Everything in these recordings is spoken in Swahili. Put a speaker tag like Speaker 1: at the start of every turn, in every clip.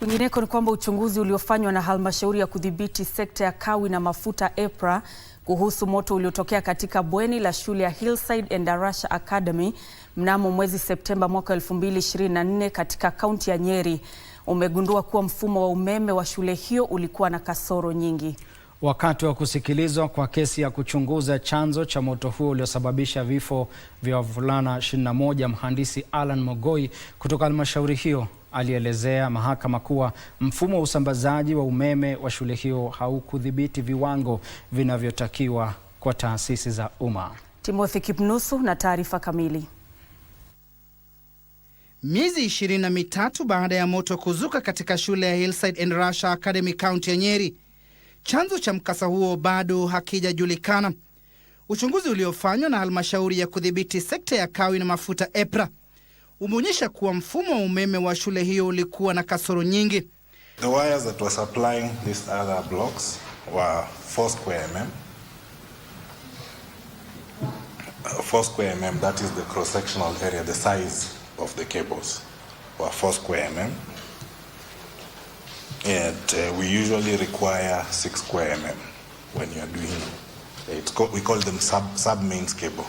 Speaker 1: Kwingineko ni kwamba uchunguzi uliofanywa na halmashauri ya kudhibiti sekta ya kawi na mafuta EPRA kuhusu moto uliotokea katika bweni la shule ya Hillside Endarasha Academy mnamo mwezi Septemba mwaka 2024 katika kaunti ya Nyeri umegundua kuwa mfumo wa umeme wa shule hiyo ulikuwa na kasoro nyingi.
Speaker 2: Wakati wa kusikilizwa kwa kesi ya kuchunguza chanzo cha moto huo uliosababisha vifo vya wavulana 21, mhandisi Alan Mogoi kutoka halmashauri hiyo alielezea mahakama kuwa mfumo wa usambazaji wa umeme wa shule hiyo haukudhibiti viwango vinavyotakiwa kwa taasisi za umma.
Speaker 1: Timothy Kipnusu na taarifa kamili.
Speaker 3: Miezi 23 baada ya moto kuzuka katika shule ya Hillside Endarasha Academy kaunti ya Nyeri, chanzo cha mkasa huo bado hakijajulikana. Uchunguzi uliofanywa na halmashauri ya kudhibiti sekta ya kawi na mafuta EPRA umeonyesha kuwa mfumo wa umeme wa shule hiyo ulikuwa na kasoro nyingi.
Speaker 4: The wires that were supplying these other blocks were 4 square mm. 4 square mm, that is the cross-sectional area, the size of the cables were 4 square mm. And we usually require 6 square mm when you are doing we call them sub-mains cable.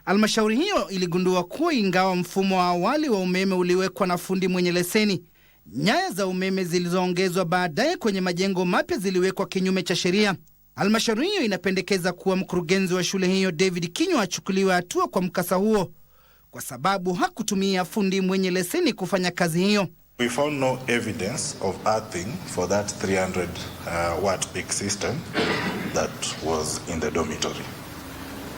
Speaker 3: Halmashauri hiyo iligundua kuwa ingawa mfumo wa awali wa umeme uliwekwa na fundi mwenye leseni, nyaya za umeme zilizoongezwa baadaye kwenye majengo mapya ziliwekwa kinyume cha sheria. Halmashauri hiyo inapendekeza kuwa mkurugenzi wa shule hiyo David Kinyua achukuliwe hatua kwa mkasa huo kwa sababu hakutumia fundi mwenye leseni kufanya kazi hiyo.
Speaker 4: We found no evidence of earthing for that 300 watt peak system that was in the dormitory.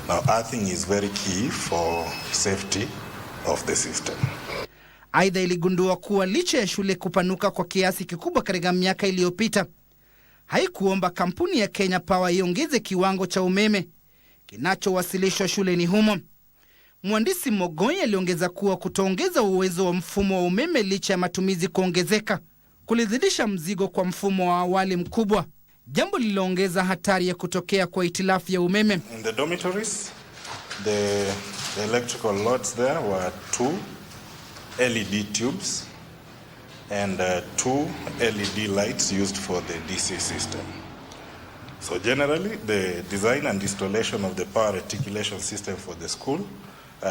Speaker 4: Now, earthing is very key for safety of the system.
Speaker 3: Aidha, iligundua kuwa licha ya shule kupanuka kwa kiasi kikubwa katika miaka iliyopita, haikuomba kampuni ya Kenya Power iongeze kiwango cha umeme kinachowasilishwa shuleni humo. Mhandisi Mogoi aliongeza kuwa kutoongeza uwezo wa mfumo wa umeme licha ya matumizi kuongezeka kulizidisha mzigo kwa mfumo wa awali mkubwa, jambo lililoongeza hatari ya kutokea kwa hitilafu ya umeme.
Speaker 4: In the dormitories, the electrical loads there were 2 LED tubes and 2 LED lights used for the DC system. So generally, the design and installation of the power reticulation system for the school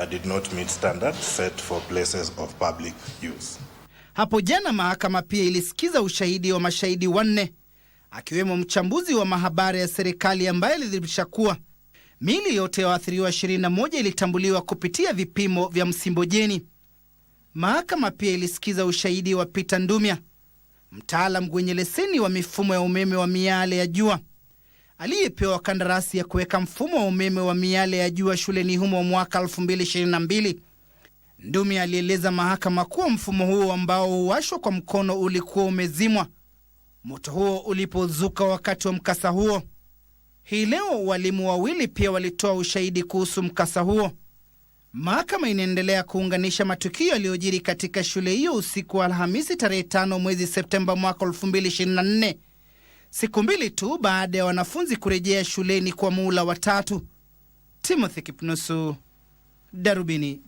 Speaker 4: did not meet standards set for places of public use.
Speaker 3: Hapo jana mahakama pia ilisikiza ushahidi wa mashahidi 4 akiwemo mchambuzi wa mahabara ya serikali ambaye alidhibitisha kuwa miili yote ya waathiriwa 21 ilitambuliwa kupitia vipimo vya msimbojeni. Mahakama pia ilisikiza ushahidi wa Peter Ndumia, mtaalamu mwenye leseni wa mifumo ya umeme wa miale ya jua, aliyepewa kandarasi ya kuweka mfumo wa umeme wa miale ya jua shuleni humo mwaka 2022. Ndumia alieleza mahakama kuwa mfumo huo ambao huwashwa kwa mkono ulikuwa umezimwa moto huo ulipozuka wakati wa mkasa huo. Hii leo walimu wawili pia walitoa ushahidi kuhusu mkasa huo. Mahakama inaendelea kuunganisha matukio yaliyojiri katika shule hiyo usiku wa Alhamisi tarehe 5 mwezi Septemba mwaka 2024, siku 2 tu baada ya wanafunzi kurejea shuleni kwa muhula wa 3. Timothy Kipnusu, Darubini.